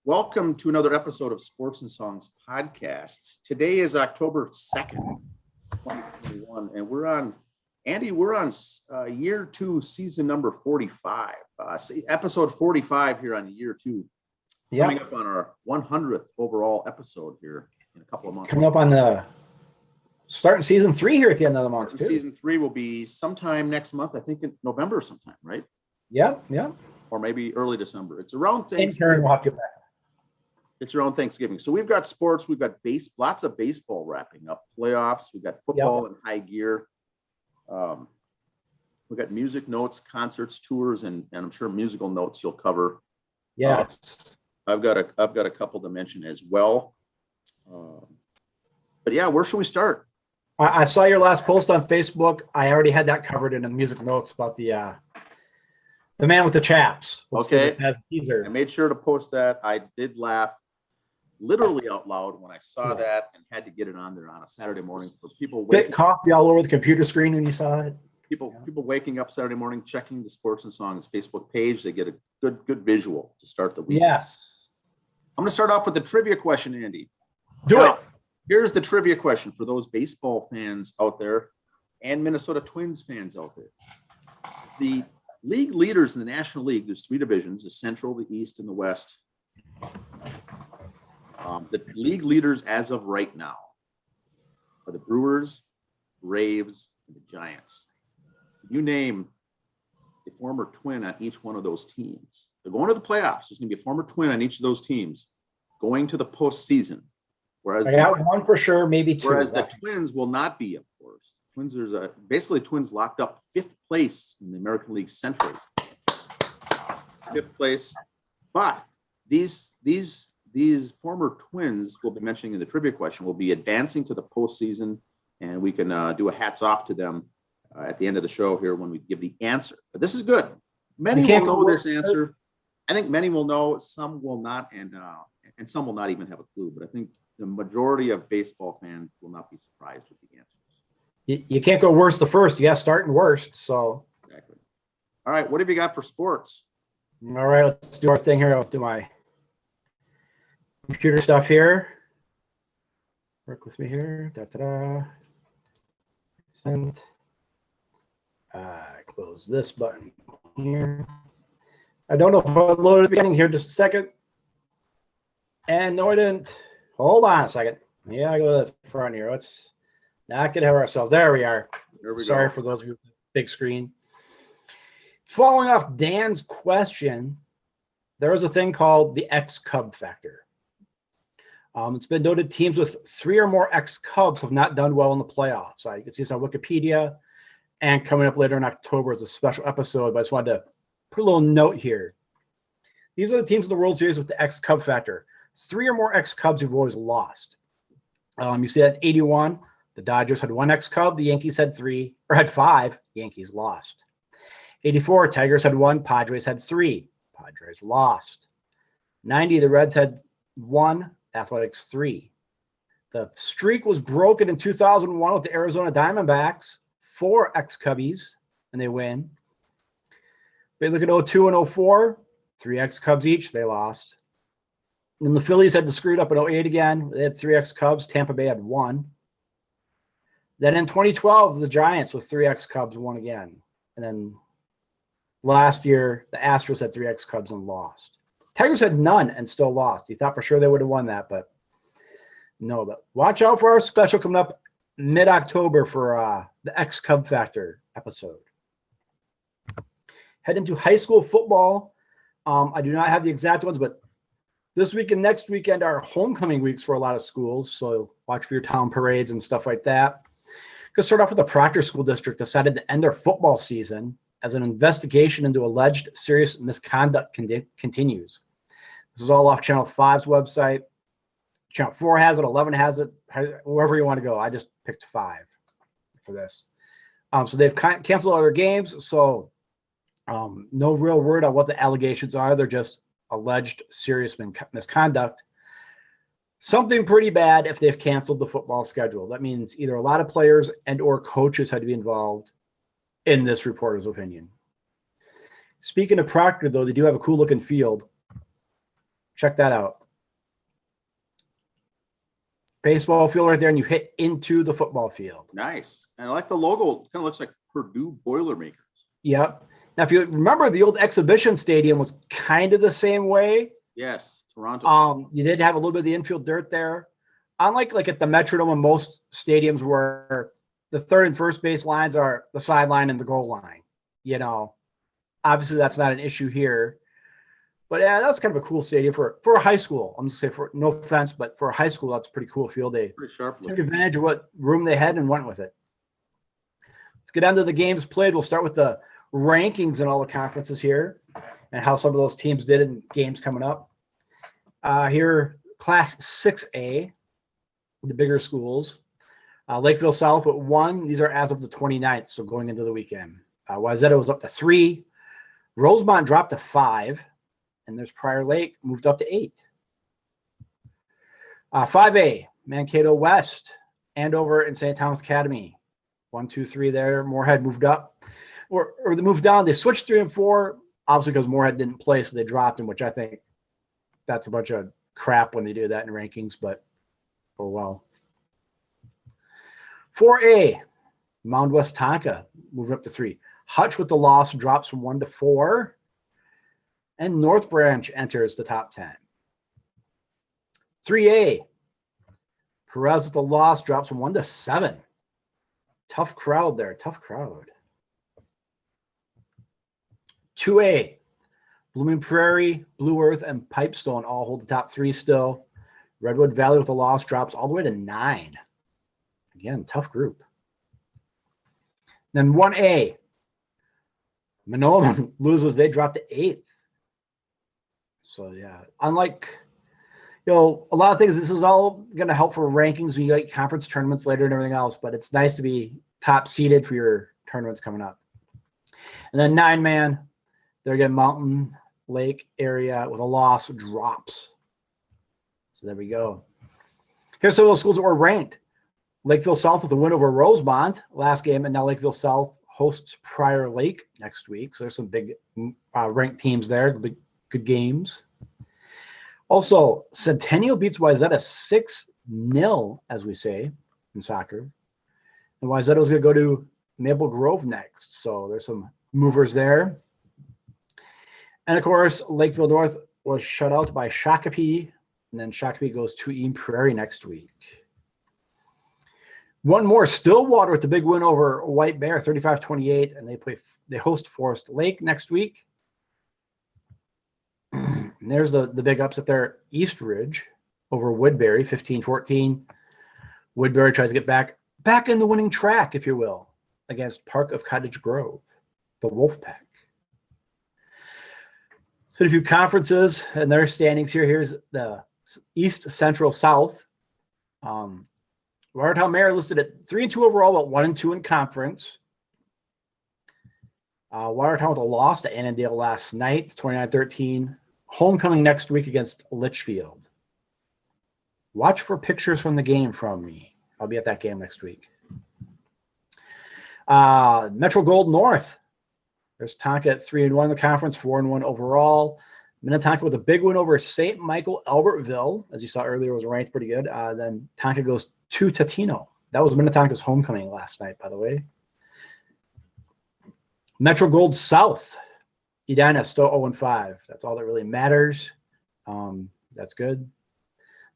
Welcome to another episode of Sports and Songs Podcasts. Today is October 2nd, 2021, and we're on year two, season number 45, episode 45 here on year two. Yep. Coming up on our 100th overall episode here in a couple of months. Coming up on the starting season 3 here at the end of the month. Season 3 will be sometime next month, I think in November sometime, right? Yep. Or maybe early December. It's around Thanksgiving. It's around Thanksgiving. So we've got sports, we've got lots of baseball wrapping up, playoffs, we've got football in high gear. We've got music notes, concerts, tours, and I'm sure musical notes you'll cover. Yes. I've got a couple to mention as well. But yeah, where should we start? I saw your last post on Facebook. I already had that covered in the music notes about the man with the chaps. Okay. I made sure to post that. I did laugh literally out loud when I saw that and had to get it on there on a Saturday morning for people. Bit coffee all over the computer screen when you saw it. People waking up Saturday morning, checking the Sports and Songs Facebook page. They get a good visual to start the week. Yes. I'm going to start off with the trivia question, Andy. Do it. Here's the trivia question for those baseball fans out there and Minnesota Twins fans out there. The league leaders in the National League, there's 3 divisions, the Central, the East, and the West. The league leaders as of right now are the Brewers, Braves, and the Giants. You name a former Twin on each one of those teams. They're going to the playoffs. There's going to be a former Twin on each of those teams going to the postseason. Whereas I got one for sure, maybe 2. Whereas the Twins will not be, of course. Twins, basically Twins locked up 5th place in the American League Central. 5th place. But these former Twins we'll be mentioning in the trivia question will be advancing to the postseason, and we can do a hats off to them at the end of the show here when we give the answer. But this is good. Many will know this answer. I think many will know, some will not, and some will not even have a clue. But I think the majority of baseball fans will not be surprised with the answers. You can't go worst to first. You got starting worst. So exactly. All right, what have you got for sports? All right, let's do our thing here. I'll do my computer stuff here. Work with me here. Send. Close this button here. I don't know if I'll load it at the beginning here. Just a second. And no, I didn't. Hold on a second. Yeah, I go to the front here. Let's not get ahead of ourselves. There we are. Sorry for those of you with the big screen. Following off Dan's question, there is a thing called the Ex-Cub factor. It's been noted teams with 3 or more ex-Cubs have not done well in the playoffs. You can see this on Wikipedia, and coming up later in October is a special episode, but I just wanted to put a little note here. These are the teams in the World Series with the Ex-Cub factor. 3 or more ex-Cubs who've always lost. You see that in 81, the Dodgers had 1 ex-Cub, the Yankees had 5, Yankees lost. 84, Tigers had 1, Padres had 3, Padres lost. 90, the Reds had 1, Athletics 3. The streak was broken in 2001 with the Arizona Diamondbacks, 4 ex-Cubbies, and they win. They look at 02 and 04, 3 ex-Cubs each, they lost. And the Phillies had to screw it up in 08 again. They had 3 ex-Cubs. Tampa Bay had 1. Then in 2012, the Giants with 3 ex-Cubs won again. And then last year, the Astros had 3 ex-Cubs and lost. Tigers had none and still lost. You thought for sure they would have won that, but no. But watch out for our special coming up mid-October for the Ex-Cub Factor episode. Head into high school football. I do not have the exact ones, but this week and next weekend are homecoming weeks for a lot of schools, so watch for your town parades and stuff like that. Going to start off with the Proctor School District decided to end their football season as an investigation into alleged serious misconduct continues. This is all off Channel 5's website. Channel 4 has it, 11 has it, wherever you want to go. I just picked 5 for this. So they've canceled all their games, so no real word on what the allegations are. They're just alleged serious misconduct. Something pretty bad if they've canceled the football schedule. That means either a lot of players and or coaches had to be involved in this reporter's opinion. Speaking of Proctor, though, they do have a cool looking field. Check that out. baseball field right there, and you hit into the football field. Nice. And I like the logo. It kind of looks like Purdue Boilermakers. Yep. Now, if you remember, the old exhibition stadium was kind of the same way. Yes, Toronto. You did have a little bit of the infield dirt there. Unlike like at the Metrodome and most stadiums where the third and first base lines are the sideline and the goal line. You know, obviously that's not an issue here. But yeah, that's kind of a cool stadium for a high school. I'm just saying, for no offense, but for a high school, that's a pretty cool field. They Pretty sharp took looking. advantage of what room they had and went with it. Let's get on to the games played. We'll start with the rankings in all the conferences here and how some of those teams did in games coming up. Here, Class 6A, the bigger schools. Lakeville South with 1. These are as of the 29th, so going into the weekend. Wayzata was up to 3. Rosemont dropped to 5. And there's Prior Lake moved up to 8. 5A, Mankato West, Andover and St. Thomas Academy. 1, 2, 3 there. Moorhead moved up. Or they moved down. They switched 3 and 4, obviously because Moorhead didn't play, so they dropped them, which I think that's a bunch of crap when they do that in rankings, but oh well. 4A, Mound West Tonka moving up to 3. Hutch with the loss drops from 1 to 4. And North Branch enters the top 10. 3A, Perez with the loss drops from 1 to 7. Tough crowd there. Tough crowd. 2A, Blooming Prairie, Blue Earth, and Pipestone all hold the top 3 still. Redwood Valley with a loss drops all the way to 9. Again, tough group. Then 1A, Manoa loses. They dropped to 8th. So, yeah, unlike, a lot of things, this is all going to help for rankings when you get conference tournaments later and everything else, but it's nice to be top seeded for your tournaments coming up. And then 9-man, they're again Mountain Lake area with a loss drops. So there we go. Here's some of those schools that were ranked. Lakeville South with a win over Rosemont last game, and now Lakeville South hosts Prior Lake next week. So there's some big ranked teams there, big good games. Also, Centennial beats Wayzata 6-0, as we say in soccer. And Wayzata is going to go to Maple Grove next. So there's some movers there. And of course, Lakeville North was shut out by Shakopee. And then Shakopee goes to Eden Prairie next week. One more, Stillwater with the big win over White Bear, 35-28. And they host Forest Lake next week. And there's the big upset there. East Ridge over Woodbury, 15-14. Woodbury tries to get back in the winning track, if you will, against Park of Cottage Grove, the Wolfpack. So a few conferences and their standings here. Here's the East, Central, South. Watertown Mare listed at 3-2 overall, but 1-2 in conference. Watertown with a loss to Annandale last night, 29-13. Homecoming next week against Litchfield. Watch for pictures from the game from me. I'll be at that game next week. Metro Gold North. There's Tonka at 3-1 in the conference, 4-1 overall. Minnetonka with a big win over St. Michael Albertville, as you saw earlier, was ranked pretty good. Then Tonka goes to Tatino. That was Minnetonka's homecoming last night, by the way. Metro Gold South. Edina still 0-5. That's all that really matters. That's good.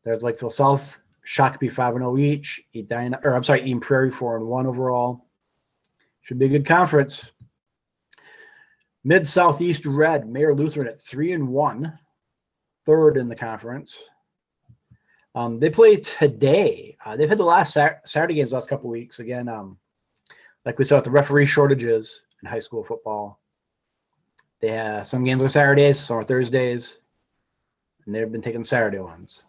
There's Lakeville South, Shakopee 5-0 each. Eden Prairie 4-1 overall. Should be a good conference. Mid Southeast Red, Mayor Lutheran at 3-1, third in the conference. They play today. They've had the last Saturday games last couple weeks. Again, like we saw with the referee shortages in high school football. They have some games are Saturdays, some are Thursdays, and they've been taking Saturday ones.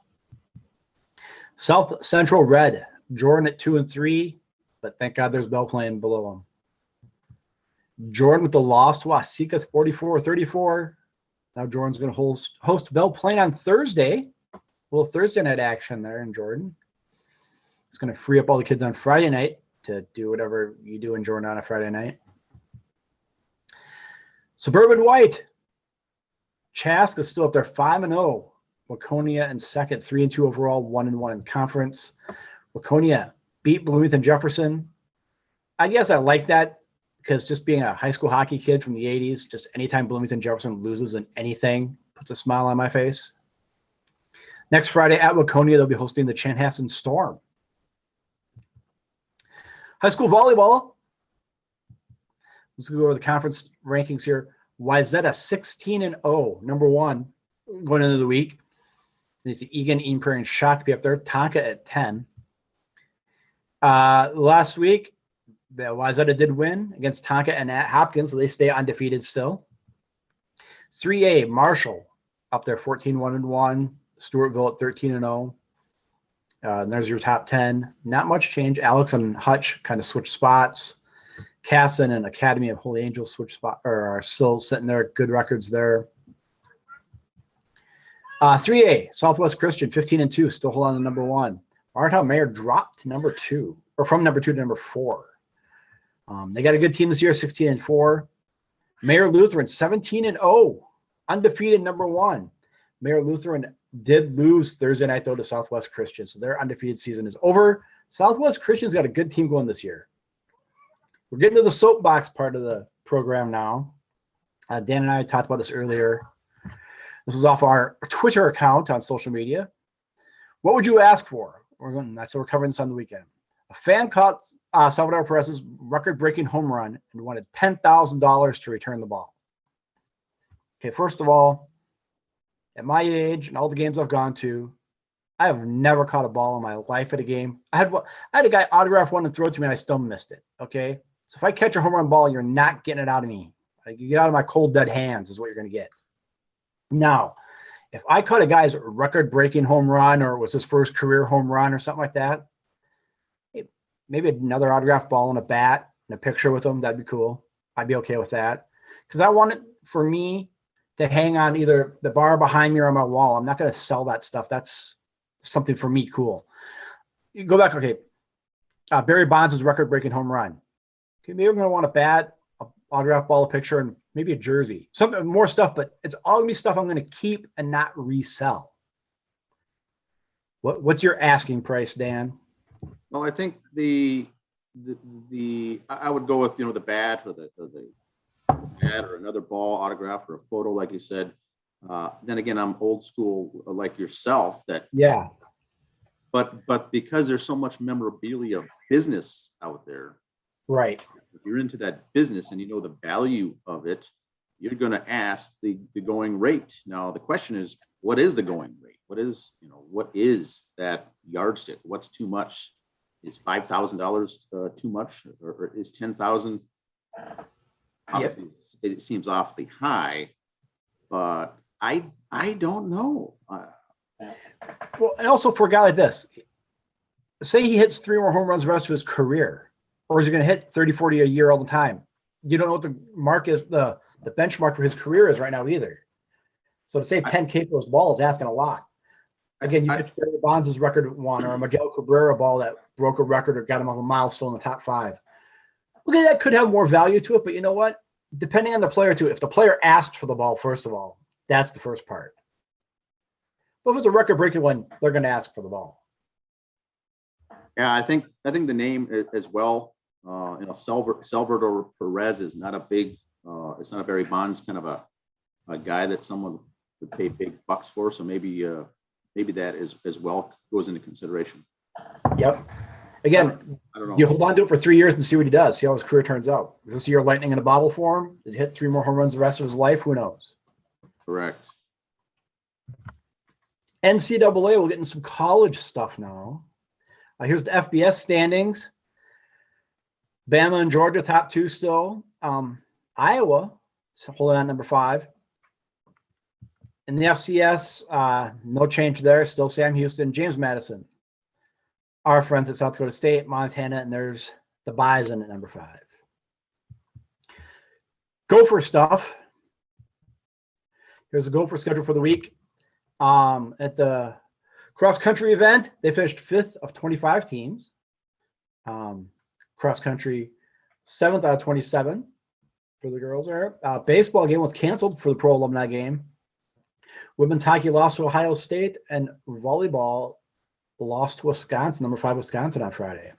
South Central Red, Jordan at 2-3, but thank God there's Bell playing below them. Jordan with the loss to Wasika, 44-34. Now Jordan's going to host Bell playing on Thursday. A little Thursday night action there in Jordan. It's going to free up all the kids on Friday night to do whatever you do in Jordan on a Friday night. Suburban White. Chask is still up there 5-0 Waconia in second, 3-2 overall, 1-1 in conference. Waconia beat Bloomington Jefferson. I guess I like that because just being a high school hockey kid from the 80s, just anytime Bloomington Jefferson loses in anything puts a smile on my face. Next Friday at Waconia, they'll be hosting the Chanhassen Storm. High school volleyball. Let's go over the conference rankings here. Wayzata 16-0, number 1 going into the week. You see Egan, Eden Prairie, and Shakopee up there. Tonka at 10. Last week, the Wayzata did win against Tonka and at Hopkins, so they stay undefeated still. 3A, Marshall up there, 14-1-1. Stewartville at 13-0. There's your top 10. Not much change. Alex and Hutch kind of switch spots. Casson and Academy of Holy Angels switch spot or are still sitting there. Good records there. 3A, Southwest Christian, 15-2, still hold on to number 1. Martown Mayor dropped to number 2, or from number 2 to number 4. They got a good team this year, 16-4. Mayor Lutheran, 17-0, undefeated number 1. Mayor Lutheran did lose Thursday night, though, to Southwest Christian, so their undefeated season is over. Southwest Christian's got a good team going this year. We're getting to the soapbox part of the program now. Dan and I talked about this earlier. This is off our Twitter account on social media. What would you ask for? We're covering this on the weekend. A fan caught Salvador Perez's record-breaking home run and wanted $10,000 to return the ball. Okay, first of all, at my age and all the games I've gone to, I have never caught a ball in my life at a game. I had a guy autograph one and throw it to me, and I still missed it. Okay, so if I catch a home run ball, you're not getting it out of me. Like, you get out of my cold, dead hands is what you're going to get. Now, if I caught a guy's record-breaking home run, or it was his first career home run or something like that, maybe another autographed ball and a bat and a picture with him, that'd be cool. I'd be okay with that. Because I want it for me to hang on either the bar behind me or on my wall. I'm not going to sell that stuff. That's something for me cool. You go back, okay. Barry Bonds' record-breaking home run. Okay, maybe I'm going to want a bat, an autographed ball, a picture, and maybe a jersey. Something more stuff, but it's all going to be stuff I'm going to keep and not resell. What's your asking price, Dan? Well, I think I would go with, the bat or the bat or another ball autograph or a photo, like you said. Then again, I'm old school like yourself. Yeah. But because there's so much memorabilia business out there, right? If you're into that business and you know the value of it, you're going to ask the going rate. Now the question is, what is the going rate? What is that yardstick? What's too much? Is $5,000 too much, or is $10,000? Obviously, it seems awfully high, but I don't know. Well, and also for a guy like this, say he hits 3 more home runs the rest of his career, or is he going to hit 30, 40 a year all the time? You don't know what the mark is, the benchmark for his career is right now either. So to say 10K for his ball is asking a lot. Again, you could Barry Bonds' record one, or a Miguel Cabrera ball that broke a record or got him up a milestone in the top 5. Okay, that could have more value to it, but you know what? Depending on the player too, if the player asked for the ball, first of all, that's the first part. But if it's a record-breaking one, they're going to ask for the ball. Yeah, I think the name as well. Salvador Perez is not a big. It's not a Barry Bonds kind of a guy that someone would pay big bucks for. So maybe that as well goes into consideration. Yep. Again, I don't know. You hold on to it for 3 years and see what he does. See how his career turns out. Is this year lightning in a bottle for him? Does he hit 3 more home runs the rest of his life? Who knows? Correct. NCAA, we'll get into some college stuff now. Here's the FBS standings. Bama and Georgia, top 2 still. Iowa, holding on number 5. In the FCS, no change there. Still Sam Houston, James Madison. Our friends at South Dakota State, Montana, and there's the Bison at number 5. Gopher stuff. Here's the Gopher schedule for the week. At the cross-country event, they finished 5th of 25 teams. Cross-country, 7th out of 27 for the girls there. Baseball game was canceled for the pro alumni game. Women's hockey lost to Ohio State, and volleyball lost to Wisconsin, number 5 Wisconsin on Friday.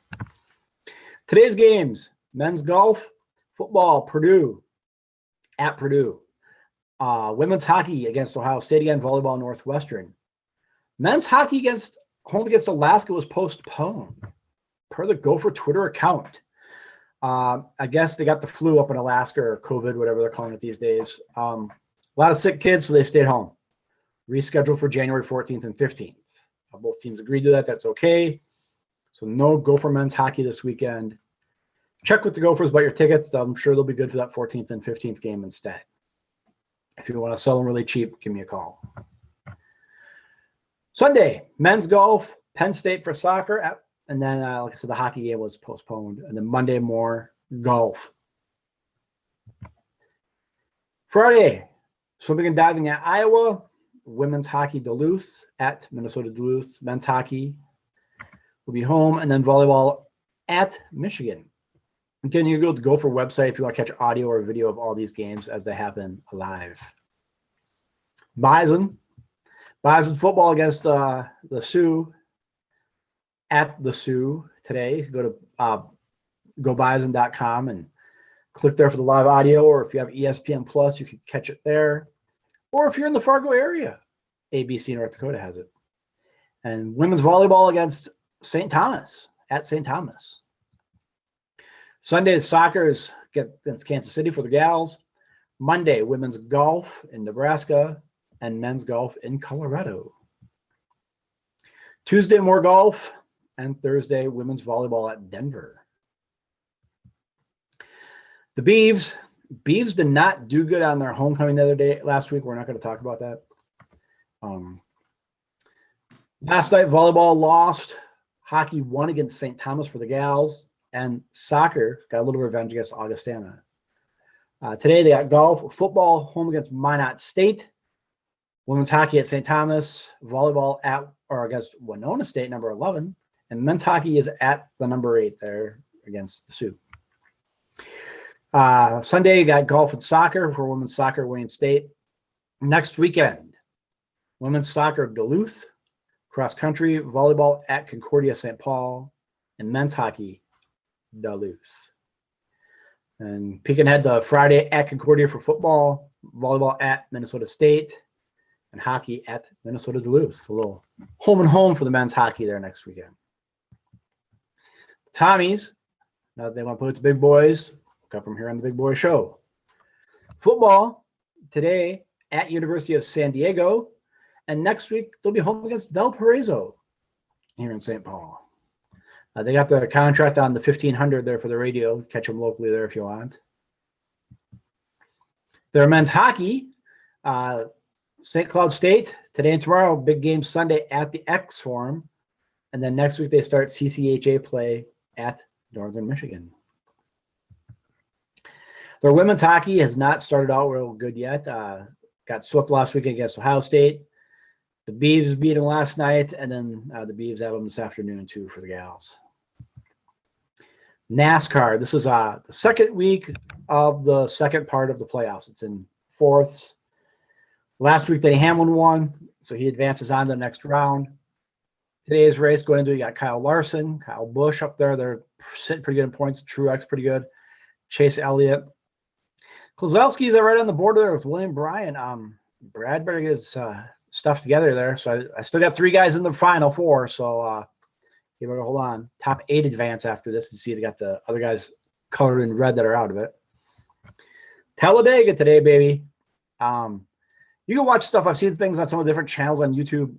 Today's games: men's golf, football, Purdue at Purdue. Women's hockey against Ohio State again, volleyball, Northwestern. Men's hockey home against Alaska was postponed per the Gopher Twitter account. I guess they got the flu up in Alaska, or COVID, whatever they're calling it these days. A lot of sick kids, so they stayed home. Rescheduled for January 14th and 15th. Both teams agreed to that. That's okay. So no Gopher men's hockey this weekend. Check with the Gophers about your tickets. I'm sure they'll be good for that 14th and 15th game instead. If you want to sell them really cheap, give me a call. Sunday, men's golf, Penn State for soccer. And then, like I said, the hockey game was postponed. And then Monday, more golf. Friday, swimming and diving at Iowa. Women's hockey Duluth at Minnesota Duluth. Men's hockey will be home. And then volleyball at Michigan. Again, you can go to the Gopher website if you want to catch audio or video of all these games as they happen live. Bison football against the Sioux at the Sioux today. You can go to gobison.com and click there for the live audio, or if you have ESPN Plus, you can catch it there. Or if you're in the Fargo area, ABC North Dakota has it. And women's volleyball against St. Thomas at St. Thomas. Sunday, soccer is against Kansas City for the gals. Monday, women's golf in Nebraska and men's golf in Colorado. Tuesday, more golf. And Thursday, women's volleyball at Denver. The Beavs did not do good on their homecoming the other day, last week. We're not going to talk about that. Last night, volleyball lost. Hockey won against St. Thomas for the gals. And soccer got a little revenge against Augustana. Today, they got golf, football home against Minot State. Women's hockey at St. Thomas. Volleyball against Winona State, number 11. And men's hockey is at the number 8 there against the Sioux. Sunday, you got golf and soccer for women's soccer, Wayne State. Next weekend, women's soccer, Duluth. Cross country, volleyball at Concordia, St. Paul. And men's hockey, Duluth. And peeking ahead to Friday at Concordia for football, volleyball at Minnesota State, and hockey at Minnesota Duluth. A little home and home for the men's hockey there next weekend. Tommies, now that they want to put it to big boys, got from here on the Big Boy Show. Football today at University of San Diego, and next week they'll be home against Valparaiso here in St. Paul. They got the contract on the 1500 there for the radio. Catch them locally there if you want. Their men's hockey, St. Cloud State today and tomorrow. Big game Sunday at the X Forum, and then next week they start CCHA play at Northern Michigan. Their women's hockey has not started out real good yet. Got swept last week against Ohio State. The Beavs beat them last night, and then the Beavs have them this afternoon too for the gals. Nascar. This is the second week of the second part of the playoffs. It's in fourths. Last week, Denny Hamlin won, so he advances on to the next round. Today's race going into, you got Kyle Larson, Kyle Busch up there. They're sitting pretty good in points. Truex pretty good. Chase Elliott. Kozlowski's right on the border there with William Bryan. Brad better get his stuff together there. So I still got 3 guys in the final 4. So you better hold on. Top 8 advance after this and see they got the other guys colored in red that are out of it. Talladega today, baby. You can watch stuff. I've seen things on some of the different channels on YouTube.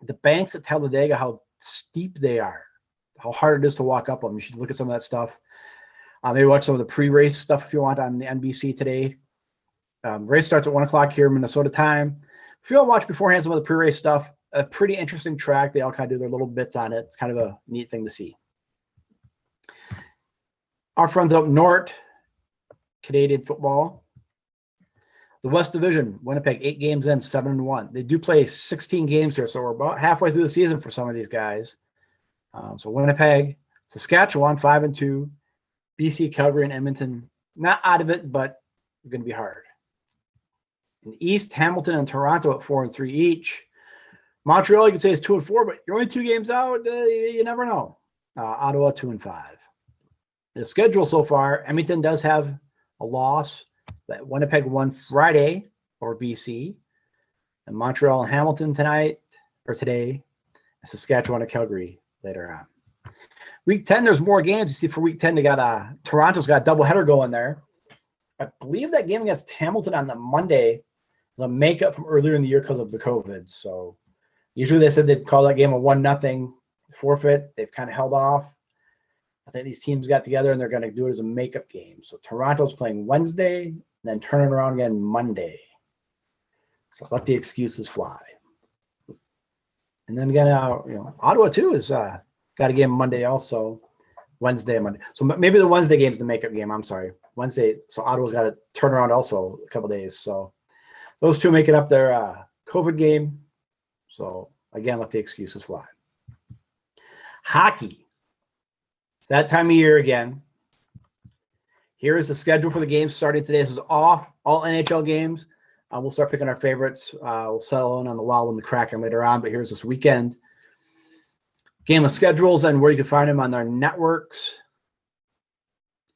The banks at Talladega, how steep they are, how hard it is to walk up them. You should look at some of that stuff. Maybe watch some of the pre-race stuff if you want on the NBC today. Race starts at 1 o'clock here, Minnesota time. If you want to watch beforehand some of the pre-race stuff, a pretty interesting track. They all kind of do their little bits on it. It's kind of a neat thing to see. Our friends up north, Canadian football. The West Division, Winnipeg, 8 games in, 7-1. They do play 16 games here, so we're about halfway through the season for some of these guys. So Winnipeg, Saskatchewan, 5-2. BC, Calgary, and Edmonton, not out of it, but going to be hard. In the East, Hamilton and Toronto at 4-3 each. Montreal, you could say, is 2-4, but you're only 2 games out. You never know. Ottawa 2-5. The schedule so far, Edmonton does have a loss. But Winnipeg won Friday over BC. And Montreal and Hamilton today. And Saskatchewan and Calgary later on. Week 10, there's more games. You see, for week 10, they got Toronto's got a doubleheader going there. I believe that game against Hamilton on the Monday is a makeup from earlier in the year because of the COVID. So usually they said they'd call that game a 1-0 forfeit. They've kind of held off. I think these teams got together and they're going to do it as a makeup game. So Toronto's playing Wednesday, and then turning around again Monday. So let the excuses fly. And then again, Ottawa too is got a game Monday also, Wednesday and Monday. So maybe the Wednesday game's the makeup game. I'm sorry, Wednesday. So Ottawa's got to turn around also a couple days. So those two making up their COVID game. So again, let the excuses fly. Hockey. It's that time of year again. Here is the schedule for the games starting today. This is all NHL games. We'll start picking our favorites. We'll settle in on the Wild and the Kraken later on, but here's this weekend. Game of schedules and where you can find them on their networks.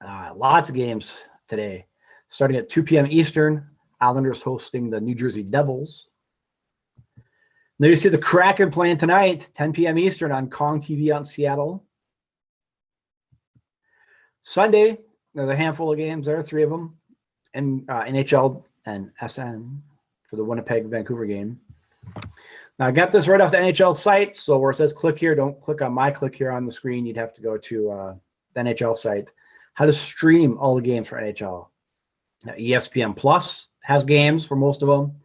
Lots of games today. Starting at 2 p.m. Eastern, Islanders hosting the New Jersey Devils. Then you see the Kraken playing tonight, 10 p.m. Eastern on Kong TV out in Seattle. Sunday, there's a handful of games there, 3 of them, and NHL and SN for the Winnipeg-Vancouver game. Now, I got this right off the NHL site, so where it says click here, don't click on my click here on the screen. You'd have to go to the NHL site. How to stream all the games for NHL. Now, ESPN Plus has games for most of them.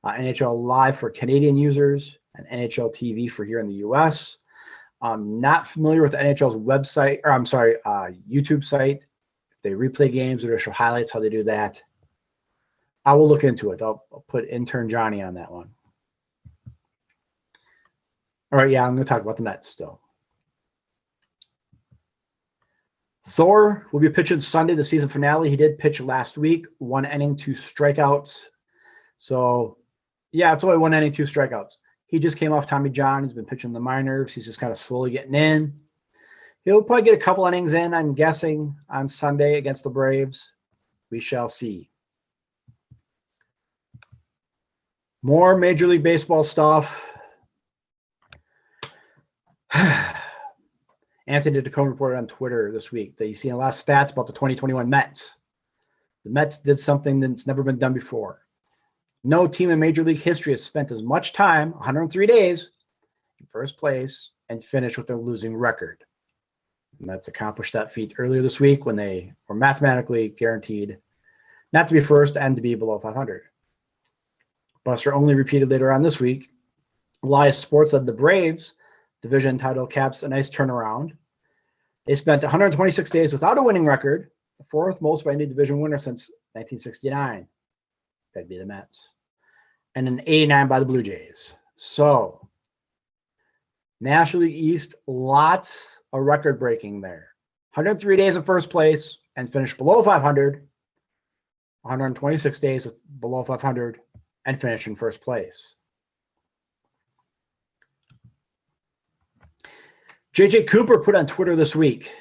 NHL Live for Canadian users, and NHL TV for here in the U.S. I'm not familiar with the NHL's website, or I'm sorry, YouTube site. If they replay games or show highlights, how they do that. I will look into it. I'll put intern Johnny on that one. All right, yeah, I'm going to talk about the Mets still. Thor will be pitching Sunday, the season finale. He did pitch last week, 1 inning, 2 strikeouts. So, yeah, it's only 1 inning, 2 strikeouts. He just came off Tommy John. He's been pitching the minors. He's just kind of slowly getting in. He'll probably get a couple innings in, I'm guessing, on Sunday against the Braves. We shall see. More Major League Baseball stuff. Anthony DeCone reported on Twitter this week that he's seen a lot of stats about the 2021 Mets. The Mets did something that's never been done before. No team in Major League history has spent as much time, 103 days, in first place and finished with a losing record. The Mets accomplished that feat earlier this week when they were mathematically guaranteed not to be first and to be below 500. Buster only repeated later on this week. Elias Sports led the Braves division title caps a nice turnaround. They spent 126 days without a winning record, the 4th most by any division winner since 1969. That'd be the Mets. And an 89 by the Blue Jays. So, National League East, lots of record breaking there. 103 days in first place and finished below 500. 126 days with below 500 and finished in first place. JJ Cooper put on Twitter this week,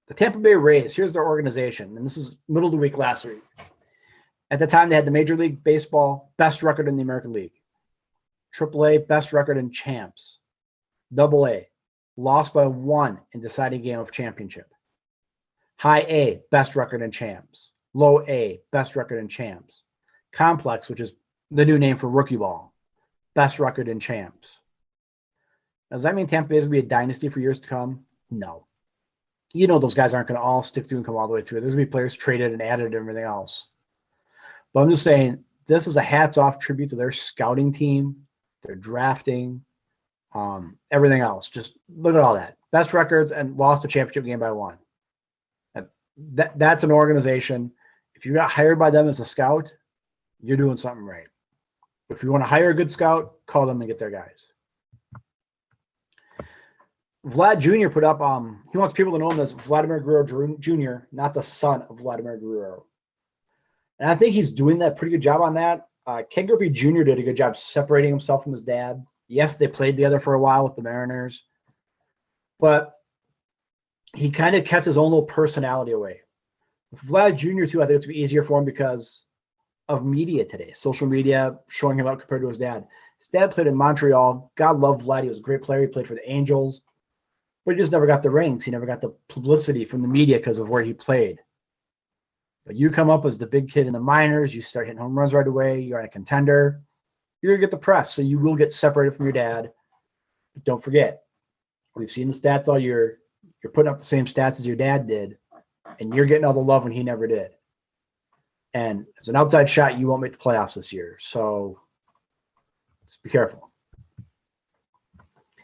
the Tampa Bay Rays, here's their organization, and this is middle of the week last week. At the time, they had the Major League Baseball best record in the American League. AAA, best record in champs. AA, lost by 1 in deciding game of championship. High A, best record in champs. Low A, best record in champs. Complex, which is the new name for rookie ball, best record in champs. Does that mean Tampa Bay is going to be a dynasty for years to come? No. You know those guys aren't going to all stick through and come all the way through. There's going to be players traded and added and everything else. But I'm just saying, this is a hats-off tribute to their scouting team, their drafting, everything else. Just look at all that. Best records and lost a championship game by 1. That's an organization. If you got hired by them as a scout, you're doing something right. If you want to hire a good scout, call them and get their guys. Vlad Jr. put up, he wants people to know him as Vladimir Guerrero Jr., not the son of Vladimir Guerrero. And I think he's doing that pretty good job on that. Ken Griffey Jr. did a good job separating himself from his dad. Yes, they played together for a while with the Mariners, but he kind of kept his own little personality away. With Vlad Jr. too, I think it's going to be easier for him because of media today, social media showing him out compared to his dad. His dad played in Montreal. God love Vlad. He was a great player. He played for the Angels, but he just never got the rings. He never got the publicity from the media because of where he played. But you come up as the big kid in the minors, you start hitting home runs right away, you're a contender, you're going to get the press, so you will get separated from your dad. But don't forget, we've seen the stats all year. You're putting up the same stats as your dad did, and you're getting all the love when he never did. And as an outside shot, you won't make the playoffs this year, so just be careful.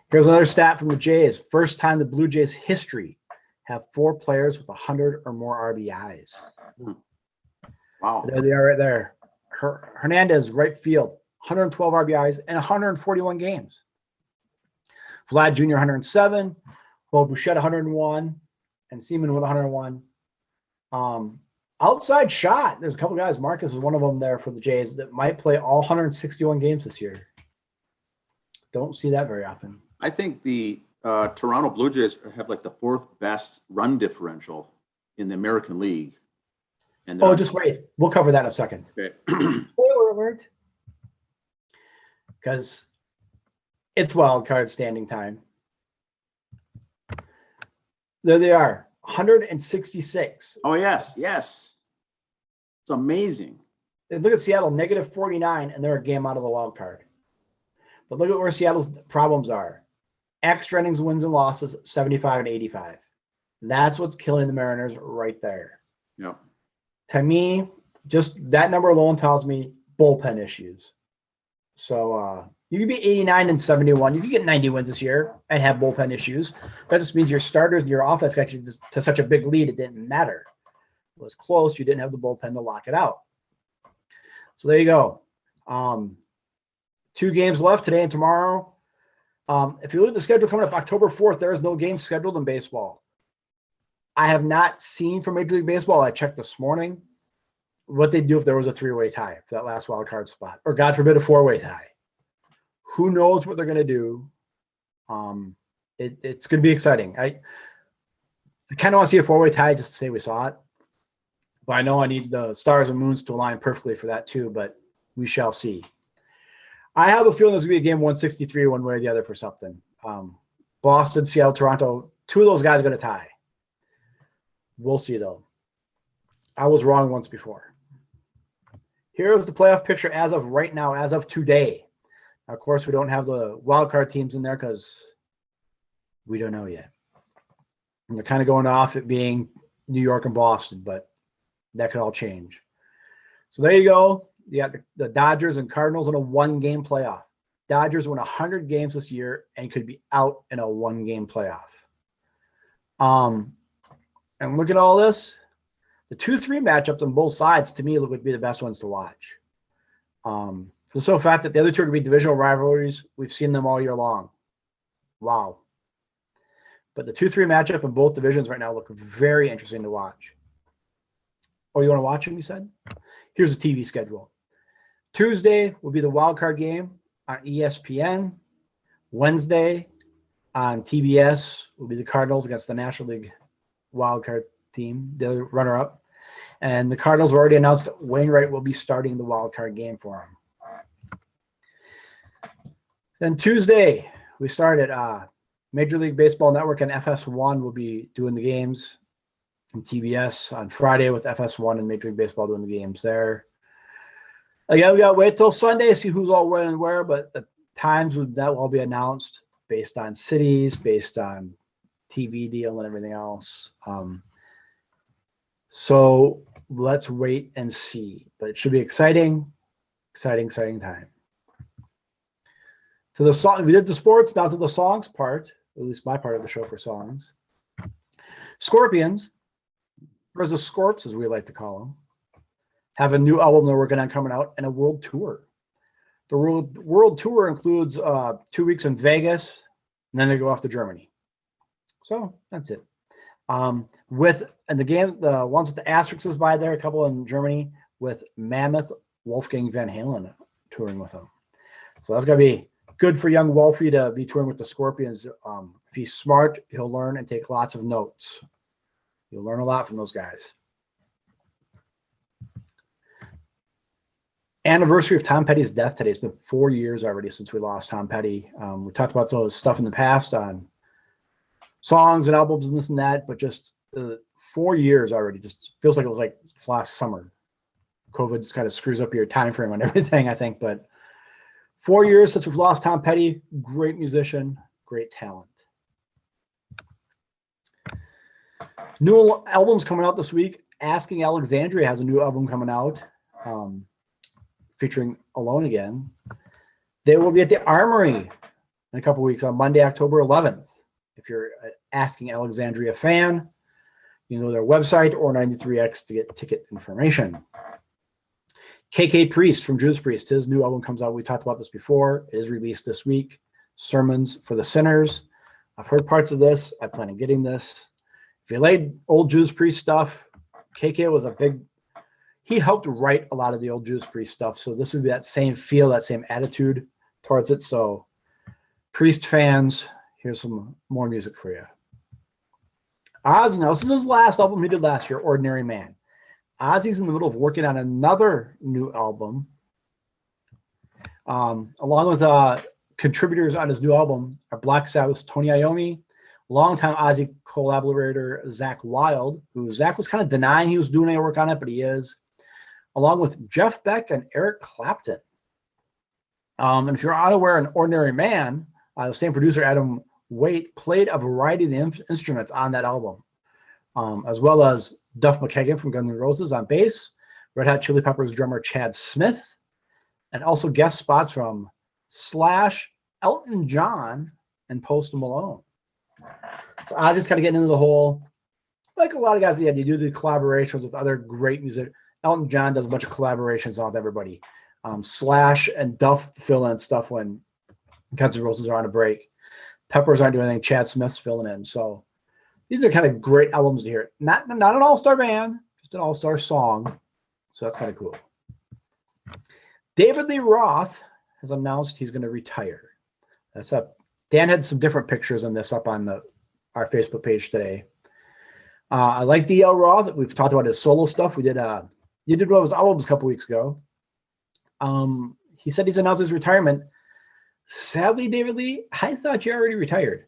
Here's another stat from the Jays. First time the Blue Jays history have 4 players with 100 or more RBIs. Wow. There they are right there. Hernandez, right field, 112 RBIs in 141 games. Vlad Jr., 107. Bo Bouchette, 101. And Seaman with 101. Outside shot, there's a couple guys. Marcus is one of them there for the Jays that might play all 161 games this year. Don't see that very often. I think the Toronto Blue Jays have like the 4th best run differential in the American League. And Just wait. We'll cover that in a second. Okay. Spoiler alert. Because it's wild card standing time. There they are, 166. Oh, yes. It's amazing. And look at Seattle, negative 49, and they're a game out of the wild card. But look at where Seattle's problems are. Extra innings, wins and losses, 75 and 85. That's what's killing the Mariners right there. Yep. To me, just that number alone tells me bullpen issues. So you could be 89 and 71. You could get 90 wins this year and have bullpen issues. That just means your starters and your offense got you to such a big lead, it didn't matter. It was close. You didn't have the bullpen to lock it out. So there you go. 2 games left today and tomorrow. If you look at the schedule coming up October 4th, there is no game scheduled in baseball. I have not seen from Major League Baseball, I checked this morning, what they'd do if there was a 3-way tie for that last wild card spot, or God forbid a 4-way tie. Who knows what they're going to do? It's going to be exciting. I kind of want to see a 4-way tie just to say we saw it. But I know I need the stars and moons to align perfectly for that too, but we shall see. I have a feeling there's going to be a game 163 one way or the other for something. Boston, Seattle, Toronto, 2 of those guys are going to tie. We'll see, though. I was wrong once before. Here's the playoff picture as of right now, as of today. Now, of course, we don't have the wild card teams in there because we don't know yet. And they're kind of going off it being New York and Boston, but that could all change. So there you go. You got the Dodgers and Cardinals in a 1-game playoff. Dodgers win 100 games this year and could be out in a 1-game playoff. And look at all this. The 2-3 matchups on both sides, to me, would be the best ones to watch. For the simple fact that the other 2 are going to be divisional rivalries. We've seen them all year long. Wow. But the 2-3 matchup in both divisions right now look very interesting to watch. Oh, you want to watch them, you said? Here's the TV schedule. Tuesday will be the wild card game on ESPN. Wednesday on TBS will be the Cardinals against the National League wild card team, the runner-up. And the Cardinals have already announced that Wainwright will be starting the wild card game for them. Then Tuesday, we start at Major League Baseball Network and FS1 will be doing the games. And TBS on Friday with FS1 and Major League Baseball doing the games there. Again, we got to wait till Sunday to see who's all when and where, but the times that will all be announced based on cities, based on TV deal and everything else. So let's wait and see. But it should be exciting time. To the song, we did the sports, now to the songs part, at least my part of the show for songs. Scorpions, or the Scorps as we like to call them, have a new album they're working on coming out and a world tour. The world tour includes 2 weeks in Vegas, and then they go off to Germany. So that's it. The ones with the asterisks by there, a couple in Germany with Mammoth Wolfgang Van Halen touring with him. So that's going to be good for young Wolfie to be touring with the Scorpions. If he's smart, he'll learn and take lots of notes. You'll learn a lot from those guys. Anniversary of Tom Petty's death today. It's been 4 years already since we lost Tom Petty. We talked about some of his stuff in the past on songs and albums and this and that, but just 4 years already. Just feels like it was like this last summer. COVID just kind of screws up your time frame on everything, I think. But 4 years since we've lost Tom Petty. Great musician, great talent. New albums coming out this week. Asking Alexandria has a new album coming out. Featuring Alone Again. They will be at the Armory in a couple weeks on Monday, October 11th. If you're an Asking Alexandria fan, you know their website or 93X to get ticket information. KK Priest from Judas Priest, his new album comes out. We talked about this before. It is released this week. Sermons for the Sinners. I've heard parts of this. I plan on getting this. If you like old Judas Priest stuff, KK was a big. He helped write a lot of the old Judas Priest stuff. So this would be that same feel, that same attitude towards it. So Priest fans, here's some more music for you. Ozzy, now this is his last album he did last year, Ordinary Man. Ozzy's in the middle of working on another new album. Along with contributors on his new album are Black Sabbath's Tony Iommi, longtime Ozzy collaborator Zach Wilde, who Zach was kind of denying he was doing any work on it, but he is. Along with Jeff Beck and Eric Clapton. And if you're unaware, an Ordinary Man, the same producer, Adam Waite, played a variety of the instruments on that album, as well as Duff McKagan from Guns N' Roses on bass, Red Hot Chili Peppers drummer Chad Smith, and also guest spots from Slash, Elton John, and Post Malone. So Ozzy's kind of getting into the whole, like a lot of guys, you do the collaborations with other great music. Elton John does a bunch of collaborations with everybody. Slash and Duff fill in stuff when Guns N' Roses are on a break. Peppers aren't doing anything. Chad Smith's filling in. So these are kind of great albums to hear. Not an all-star band, just an all-star song. So that's kind of cool. David Lee Roth has announced he's going to retire. That's up. Dan had some different pictures on this up on our Facebook page today. I like D.L. Roth. We've talked about his solo stuff. You did one of his albums a couple weeks ago. He said he's announced his retirement. Sadly, David Lee, I thought you already retired.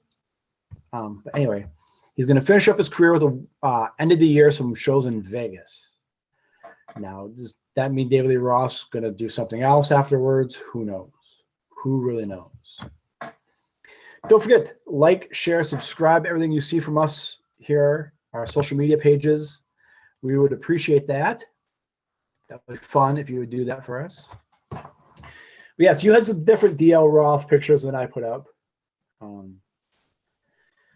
But anyway, he's going to finish up his career with end of the year, some shows in Vegas. Now, does that mean David Lee Roth's going to do something else afterwards? Who knows? Who really knows? Don't forget, like, share, subscribe, everything you see from us here, our social media pages. We would appreciate that. That would be fun if you would do that for us. But yes, you had some different DL Roth pictures than I put up. One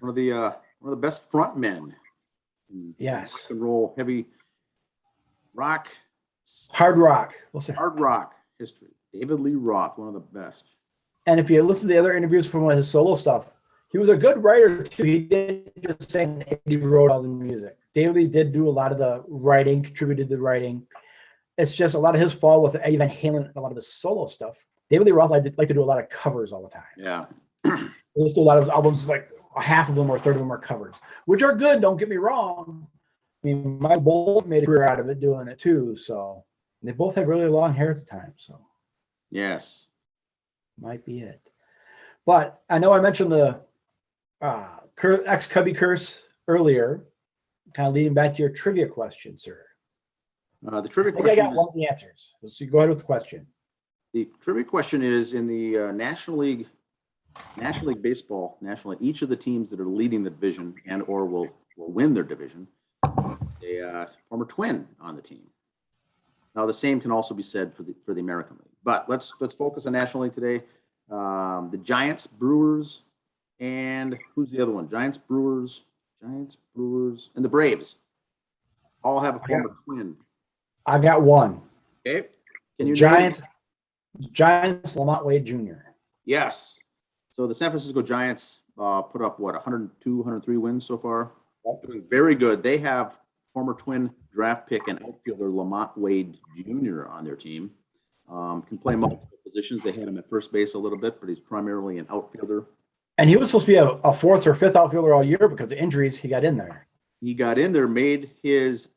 of the best front men. Yes. Rock and roll, heavy rock. Hard rock. Hard rock history. David Lee Roth, one of the best. And if you listen to the other interviews from his solo stuff, he was a good writer too. He did just sing, he wrote all the music. David Lee did do a lot of the writing, contributed to the writing. It's just a lot of his fault with Eddie Van Halen and a lot of his solo stuff. David Lee Roth like to do a lot of covers all the time. Yeah. He just do a lot of his albums, like half of them or a third of them are covers, which are good. Don't get me wrong. I mean, my both made a career out of it doing it too. So they both had really long hair at the time. So yes, might be it. But I know I mentioned the ex-Cubby curse earlier, kind of leading back to your trivia question, sir. The trivia I think question I got one of the answers. So go ahead with the question. The trivia question is in the National League Baseball, each of the teams that are leading the division and or will win their division, a former Twin on the team. Now the same can also be said for the American League. But let's focus on National League today. The Giants, Brewers, and who's the other one? Giants, Brewers, and the Braves all have a former Twin. I got one. Okay. Can you Giants, Lamont Wade Jr. Yes. So the San Francisco Giants put up, 102, 103 wins so far? Doing very good. They have former Twin draft pick and outfielder Lamont Wade Jr. on their team. Can play multiple positions. They had him at first base a little bit, but he's primarily an outfielder. And he was supposed to be a fourth or fifth outfielder all year because of injuries. He got in there. He got in there, made waves,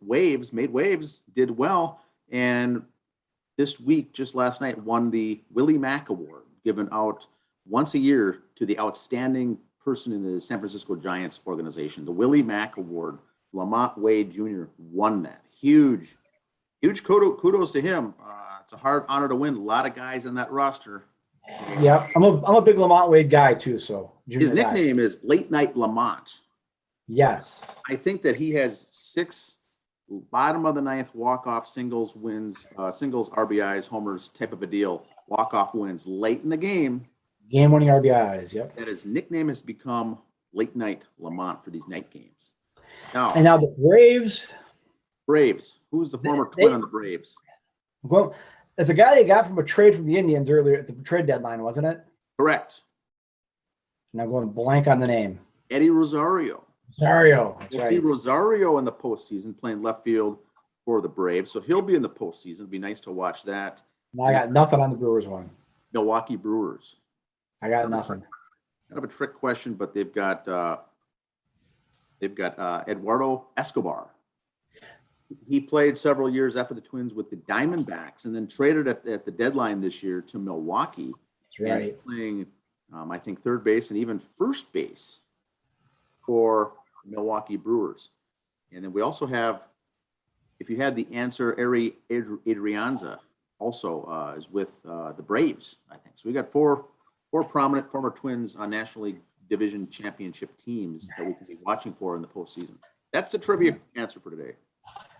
did well, and this week, just last night, won the Willie Mack Award, given out once a year to the outstanding person in the San Francisco Giants organization. The Willie Mack Award. Lamont Wade Jr. won that. Huge kudos to him. It's a hard honor to win. A lot of guys on that roster. Yeah, I'm a big Lamont Wade guy too. So his nickname is Late Night Lamont. Yes. I think that he has 6 bottom of the ninth walk-off singles wins, singles RBIs, homers type of a deal, walk-off wins late in the game. Game-winning RBIs, yep. That his nickname has become Late Night Lamont for these night games. And now the Braves. Who's the former twin on the Braves? Well, it's a guy they got from a trade from the Indians earlier at the trade deadline, wasn't it? Correct. And I'm going blank on the name. Eddie Rosario. We'll see Rosario in the postseason playing left field for the Braves. So he'll be in the postseason. It'll be nice to watch that. Now I got nothing on the Brewers one. Milwaukee Brewers. I got nothing. Kind of a trick question, but they've got Eduardo Escobar. He played several years after the Twins with the Diamondbacks and then traded at the deadline this year to Milwaukee. That's right. And he's playing, I think, third base and even first base for Milwaukee Brewers. And then we also have, if you had the answer, Ari Adrianza also is with the Braves, I think. So we got four prominent former Twins on National League Division Championship teams that we can be watching for in the postseason. That's the trivia answer for today.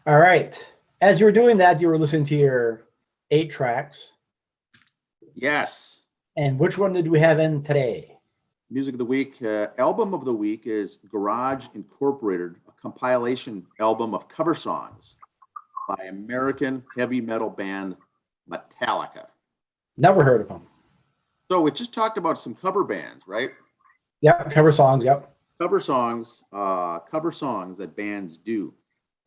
All right. As you were doing that, you were listening to your 8 tracks. Yes. And which one did we have in today? Music of the week. Album of the week is Garage Incorporated, a compilation album of cover songs by American heavy metal band Metallica. Never heard of them. So we just talked about some cover bands, right? Yep, cover songs, yep. Cover songs that bands do.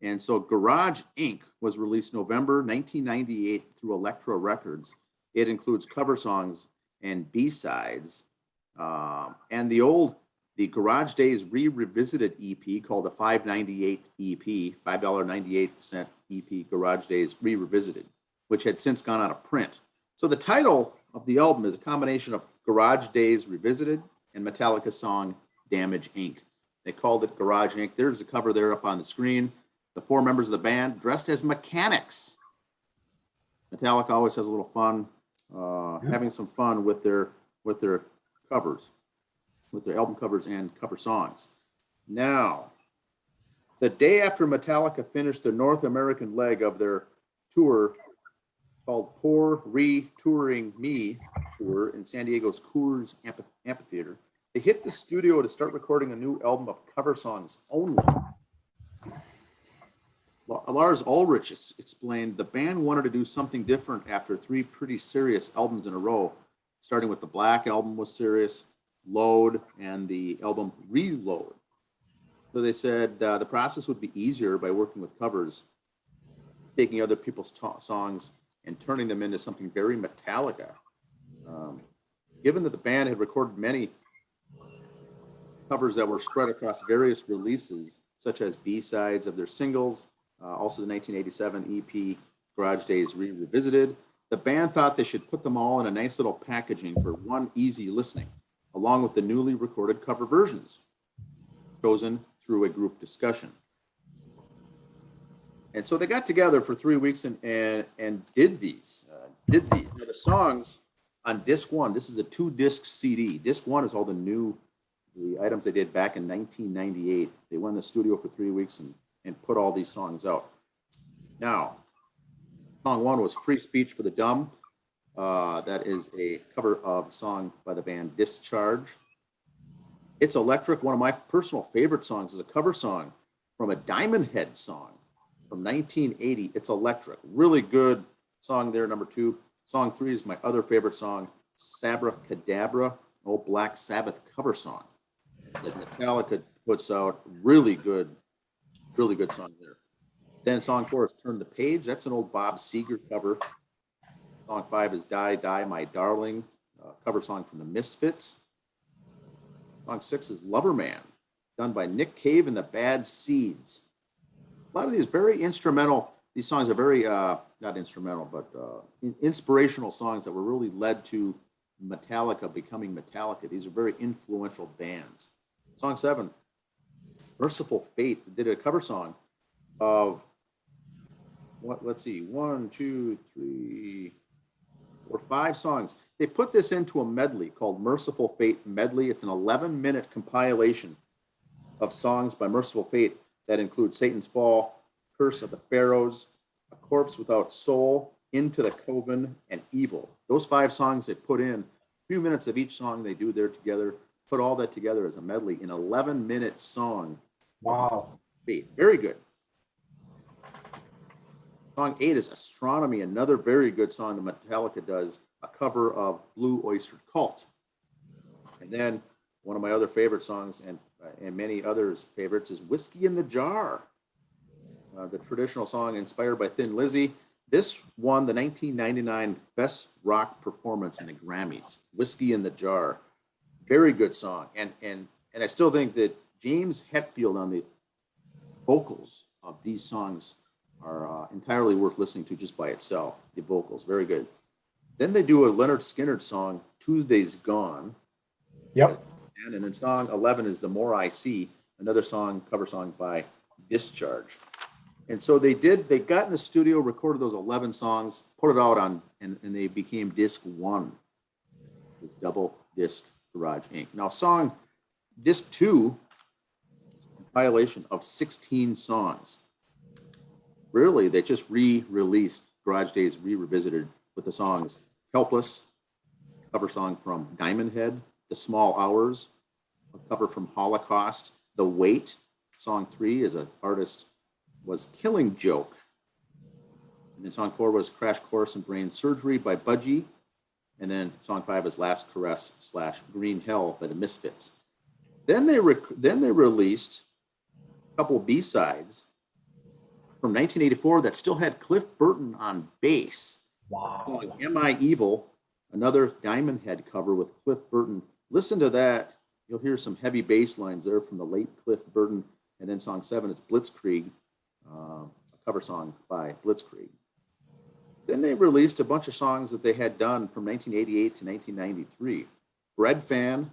And so Garage Inc. was released November 1998 through Elektra Records. It includes cover songs and B-sides. And the Garage Days Revisited EP called the $5.98 EP, $5.98 EP, Garage Days Revisited, which had since gone out of print. So the title of the album is a combination of Garage Days Revisited and Metallica's song Damage Inc. They called it Garage Inc. There's the cover there up on the screen. The 4 members of the band dressed as mechanics. Metallica always has a little fun, having some fun with their covers, with their album covers and cover songs. Now, the day after Metallica finished the North American leg of their tour called Poor Re-Touring Me tour in San Diego's Coors Amphitheater, they hit the studio to start recording a new album of cover songs only. Lars Ulrich explained the band wanted to do something different after 3 pretty serious albums in a row, starting with the Black Album was serious, Load, and the album Reload. So they said the process would be easier by working with covers, taking other people's songs and turning them into something very Metallica. Given that the band had recorded many covers that were spread across various releases, such as B-sides of their singles, also the 1987 EP Garage Days Revisited, the band thought they should put them all in a nice little packaging for one easy listening, along with the newly recorded cover versions, chosen through a group discussion. And so they got together for 3 weeks and did these. Now the songs on disc 1, this is a 2-disc CD. Disc 1 is all the items they did back in 1998. They went in the studio for 3 weeks and put all these songs out. Now, song 1 was Free Speech for the Dumb. That is a cover of a song by the band Discharge. It's Electric, one of my personal favorite songs, is a cover song from a Diamond Head song from 1980. It's Electric. Really good song there, number 2. Song 3 is my other favorite song, Sabra Cadabra, old Black Sabbath cover song that Metallica puts out. Really good song there. Then song 4 is Turn the Page. That's an old Bob Seger cover Song 5 is Die, Die, My Darling, cover song from the Misfits. Song 6 is Lover Man, done by Nick Cave and the Bad Seeds. A lot of these very instrumental, these songs are very, not instrumental, but inspirational songs that were really led to Metallica becoming Metallica. These are very influential bands. Song 7, Merciful Fate, did a cover song of, let's see, 1, 2, 3, 4, 5 songs. They put this into a medley called Merciful Fate Medley. It's an 11-minute compilation of songs by Merciful Fate that include Satan's Fall, Curse of the Pharaohs, A Corpse Without Soul, Into the Coven, and Evil. Those 5 songs they put in, a few minutes of each song they do there together, put all that together as a medley, an 11-minute song. Wow. Very good. Song 8 is Astronomy, another very good song that Metallica does, a cover of Blue Oyster Cult. And then one of my other favorite songs, and many others' favorites, is Whiskey in the Jar, the traditional song inspired by Thin Lizzy. This won the 1999 Best Rock Performance in the Grammys, Whiskey in the Jar. Very good song. And I still think that James Hetfield on the vocals of these songs are entirely worth listening to just by itself. The vocals, very good. Then they do a Leonard Skinner song, Tuesday's Gone. Yep. And then song 11 is The More I See, another song, cover song by Discharge. And so they got in the studio, recorded those 11 songs, put it out on, and they became disc 1. This double disc Garage Inc. Now disc 2 is a compilation of 16 songs. Really, they just re-released, Garage Days revisited with the songs Helpless, cover song from Diamond Head, The Small Hours, a cover from Holocaust, The Weight, song 3 is an artist was Killing Joke. And then song 4 was Crash Course in Brain Surgery by Budgie. And then song 5 is Last Caress / Green Hell by the Misfits. Then they released a couple of B-sides from 1984 that still had Cliff Burton on bass. Wow. Am I Evil, another Diamond Head cover with Cliff Burton. Listen to that. You'll hear some heavy bass lines there from the late Cliff Burton. And then song 7 is Blitzkrieg, a cover song by Blitzkrieg. Then they released a bunch of songs that they had done from 1988 to 1993. Bread Fan,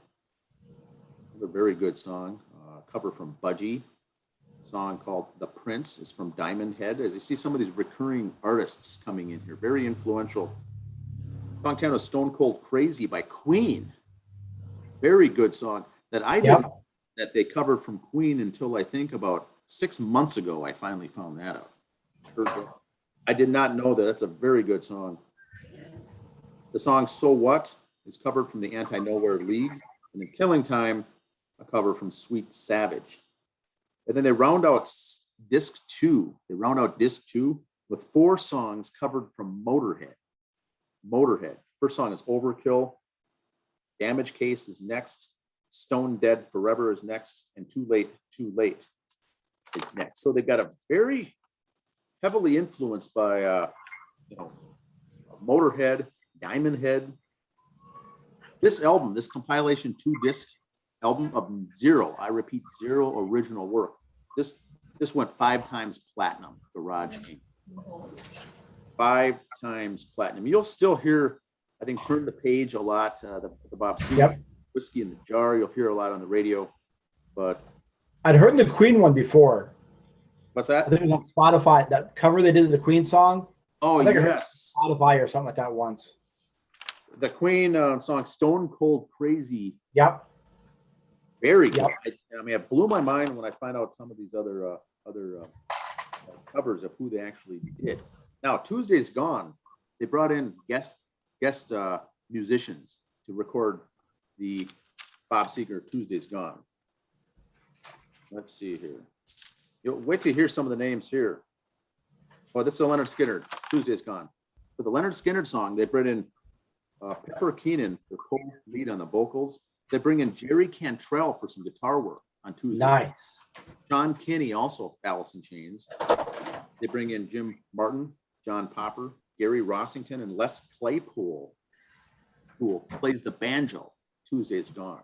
another very good song, cover from Budgie. A song called The Prince is from Diamond Head. As you see some of these recurring artists coming in here, very influential. Song 10 is Stone Cold Crazy by Queen. Very good song that I didn't that they covered from Queen until I think about 6 months ago. I finally found that out. I did not know that. That's a very good song. The song So What is covered from the Anti-Nowhere League. And then Killing Time, a cover from Sweet Savage. And then they round out disc 2. They round out disc 2 with 4 songs covered from Motorhead. First song is Overkill. Damage Case is next. Stone Dead Forever is next. And Too Late is next. So they got a very heavily influenced by Motorhead, Diamond Head. This album, this compilation 2-disc album of 0, I repeat, 0 original work. This went 5 times platinum, Garage Inc. 5 times platinum. You'll still hear, I think, Turn the Page a lot, the Bob Seger, Whiskey in the Jar, you'll hear a lot on the radio. But I'd heard the Queen one before. What's that? I think it was on Spotify, that cover they did of the Queen song. Oh, I think yes. I heard Spotify or something like that once. The Queen song Stone Cold Crazy. Yep. Very good. I mean, it blew my mind when I find out some of these other covers of who they actually did. Now, Tuesday's Gone. They brought in guest musicians to record the Bob Seger Tuesday's Gone. Let's see here. You'll wait to hear some of the names here. Oh, this is a Leonard Skinner, Tuesday's Gone. For the Leonard Skinner song, they bring in Pepper Keenan, the co-lead on the vocals. They bring in Jerry Cantrell for some guitar work on Tuesday. Nice. Sean Kinney, also Alice in Chains. They bring in Jim Martin, John Popper, Gary Rossington and Les Claypool, who plays the banjo. Tuesday's Gone.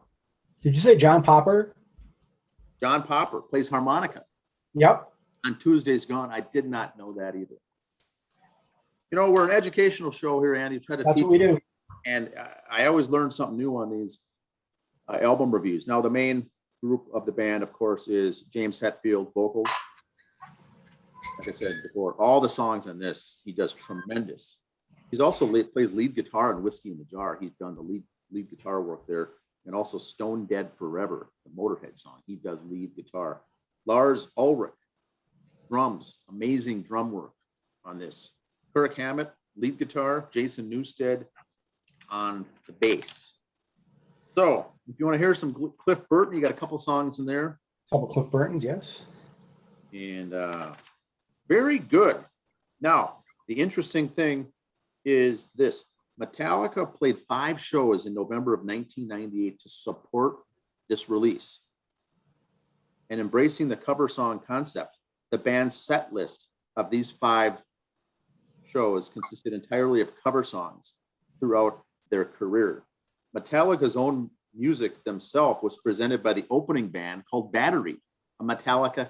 Did you say John Popper? John Popper plays harmonica. Yep. On Tuesday's Gone. I did not know that either. You know, we're an educational show here, Andy. Try to That's teach, what we do. and I always learn something new on these album reviews. Now, the main group of the band, of course, is James Hetfield vocals. Like I said before, all the songs on this, he does tremendous. He's also plays lead guitar in Whiskey in the Jar. He's done the lead guitar work there, and also Stone Dead Forever, the Motorhead song. He does lead guitar. Lars Ulrich, drums, amazing drum work on this. Kirk Hammett, lead guitar. Jason Newsted on the bass. So if you want to hear some Cliff Burton, you got a couple songs in there. A couple Cliff Burtons, yes. And very good. Now, the interesting thing is this. Metallica played 5 shows in November of 1998 to support this release. And embracing the cover song concept, the band's set list of these 5 shows consisted entirely of cover songs throughout their career. Metallica's own music themselves was presented by the opening band called Battery, a Metallica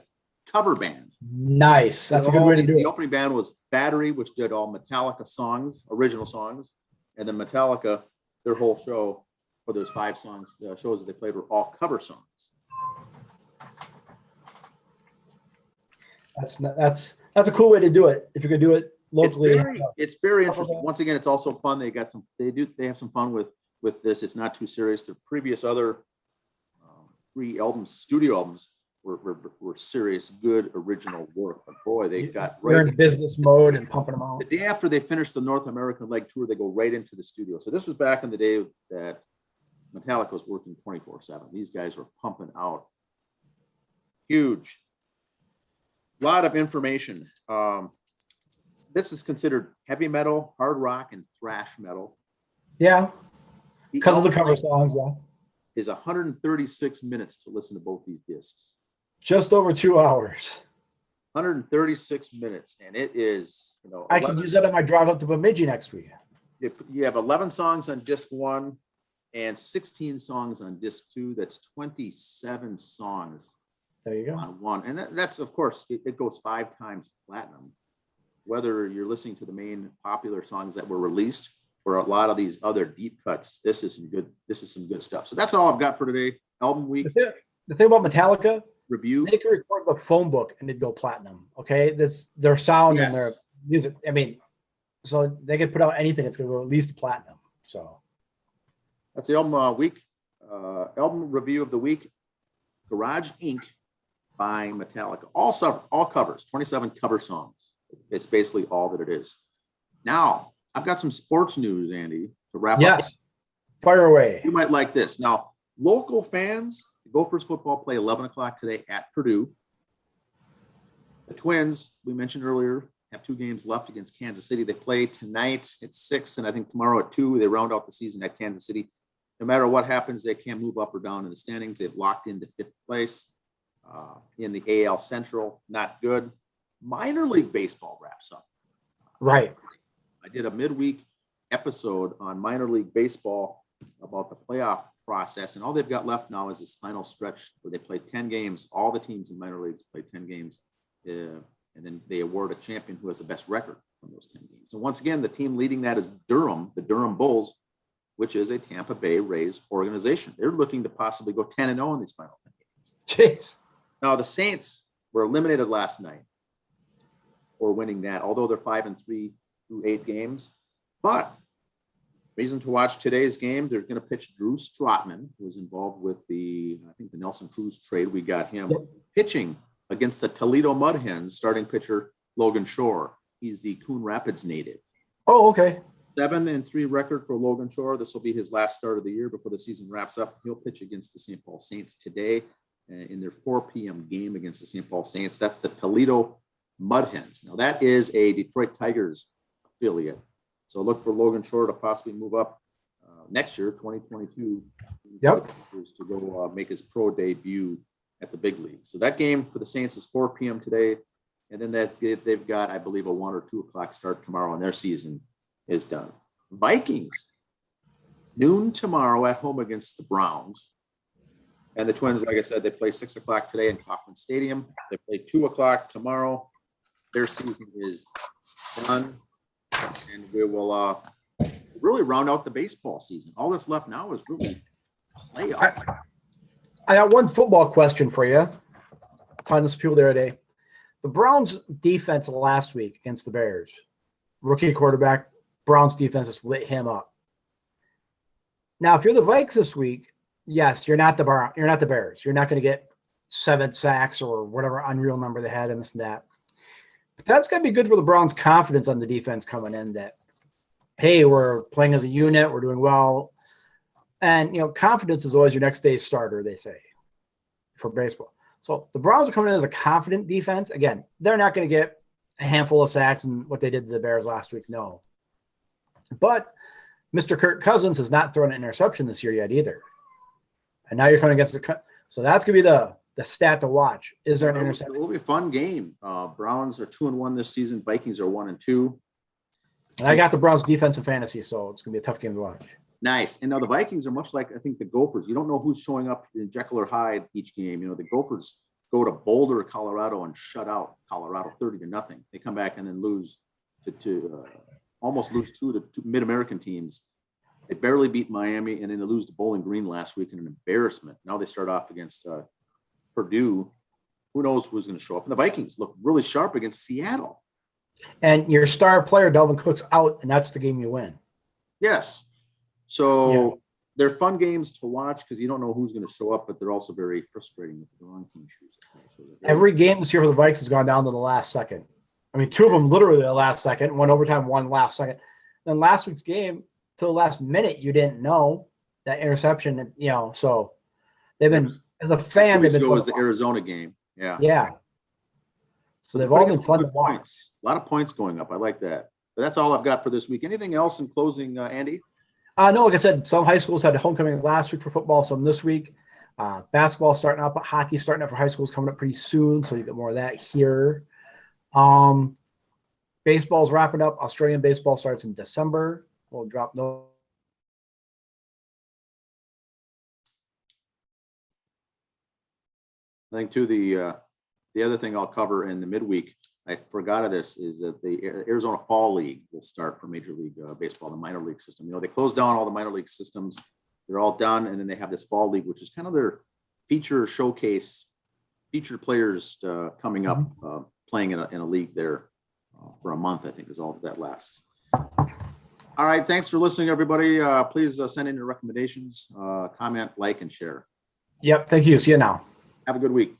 cover band. Nice. That's a good way to do it. The opening band was Battery, which did all Metallica songs, original songs. And then Metallica, their whole show for those 5 songs, shows that they played were all cover songs. That's a cool way to do it. If you could do it locally, it's very interesting. Once again, it's also fun. They have some fun with this. It's not too serious. The previous other 3 albums, studio albums, were serious, good original work. But boy, they got right. They're in business mode and pumping them out. The day after they finished the North American leg tour, they go right into the studio. So this was back in the day that Metallica was working 24/7. These guys were pumping out. Huge. A lot of information. This is considered heavy metal, hard rock, and thrash metal. Yeah, because of the cover songs. Yeah, is 136 minutes to listen to both these discs. Just over 2 hours. 136 minutes, and it is, I can use that on my drive up to Bemidji next week. You have 11 songs on disc 1 and 16 songs on disc 2. That's 27 songs. There you go. On 1. And that's, of course, it goes 5 times platinum. Whether you're listening to the main popular songs that were released or a lot of these other deep cuts, this is some good stuff. So that's all I've got for today. Album week. The thing about Metallica, review. They can record the phone book and it'd go platinum. Okay. That's their sound and their music. I mean, so they could put out anything that's going to go at least platinum. So that's the album week. Album review of the week. Garage Inc. by Metallica. All covers, 27 cover songs. It's basically all that it is. Now, I've got some sports news, Andy, to wrap up. Yes. Fire away. You might like this. Now, local fans, the Gophers football play 11 o'clock today at Purdue. The Twins, we mentioned earlier, have 2 games left against Kansas City. They play tonight at 6, and I think tomorrow at 2. They round out the season at Kansas City. No matter what happens, they can't move up or down in the standings. They've locked into 5th place in the AL Central. Not good. Minor League Baseball wraps up. Right. I did a midweek episode on minor league baseball about the playoff process, and all they've got left now is this final stretch where they play 10 games. All the teams in minor leagues play 10 games, and then they award a champion who has the best record from those 10 games. And once again, the team leading that is Durham, the Durham Bulls, which is a Tampa Bay Rays organization. They're looking to possibly go 10-0 in these final 10 games. Jeez. Now, the Saints were eliminated last night for winning that, although they're 5-3 through 8 games. But reason to watch today's game, they're going to pitch Drew Strotman, who was involved with the Nelson Cruz trade. We got him pitching against the Toledo Mud Hens, starting pitcher Logan Shore. He's the Coon Rapids native. Oh, okay. 7-3 record for Logan Shore. This will be his last start of the year before the season wraps up. He'll pitch against the St. Paul Saints today in their 4 p.m. game against the St. Paul Saints. That's the Toledo Mud Hens. Now, that is a Detroit Tigers affiliate. So look for Logan Shore to possibly move up next year, 2022. Yep. To go make his pro debut at the big league. So that game for the Saints is 4 p.m. today. And then they've got, I believe, a 1 or 2 o'clock start tomorrow, and their season is done. Vikings, noon tomorrow at home against the Browns. And the Twins, like I said, they play 6 o'clock today in Kauffman Stadium. They play 2 o'clock tomorrow. Their season is done. And we will really round out the baseball season. All that's left now is really playoff. I got one football question for you. Talking to some people the other day. The Browns defense last week against the Bears, rookie quarterback, Browns defense just lit him up. Now, if you're the Vikes this week, yes, you're not the Bears. You're not going to get 7 sacks or whatever unreal number they had and this and that. But that's going to be good for the Browns' confidence on the defense coming in that, hey, we're playing as a unit, we're doing well. And, confidence is always your next day's starter, they say, for baseball. So the Browns are coming in as a confident defense. Again, they're not going to get a handful of sacks and what they did to the Bears last week, no. But Mr. Kirk Cousins has not thrown an interception this year yet either. And now you're coming against so that's going to be the stat to watch. Is there an interception? It will be a fun game. Browns are 2-1 this season. Vikings are 1-2. And I got the Browns defense in fantasy, so it's going to be a tough game to watch. Nice. And now the Vikings are much like, I think, the Gophers. You don't know who's showing up in Jekyll or Hyde each game. The Gophers go to Boulder, Colorado, and shut out Colorado 30-0. They come back and then lose to almost lose to Mid-American teams. They barely beat Miami, and then they lose to Bowling Green last week in an embarrassment. Now they start off against Purdue. Who knows who's going to show up? And the Vikings look really sharp against Seattle. And your star player, Dalvin Cook's out, and that's the game you win. Yes. So they're fun games to watch because you don't know who's going to show up, but they're also very frustrating if the wrong team shows up. Every game this year for the Vikes has gone down to the last second. I mean, 2 of them literally the last second, 1 overtime, 1 last second. Then last week's game, till the last minute, you didn't know that interception. And, so they've been, as a fan, they've been. It was the Arizona game. Yeah. Yeah. So they've all been fun to watch. Points. A lot of points going up. I like that. But that's all I've got for this week. Anything else in closing, Andy? No, like I said, some high schools had homecoming last week for football, some this week. Basketball starting up, hockey starting up for high schools coming up pretty soon, so you get more of that here. Baseball's wrapping up. Australian baseball starts in December. We'll drop no. I think too the other thing I'll cover in the midweek, I forgot of this, is that the Arizona Fall League will start for Major League Baseball, the minor league system. They closed down all the minor league systems. They're all done. And then they have this Fall League, which is kind of their feature showcase, featured players coming up, playing in a league there for a month, I think is all that lasts. All right. Thanks for listening, everybody. Please send in your recommendations, comment, like, and share. Yep. Thank you. See you now. Have a good week.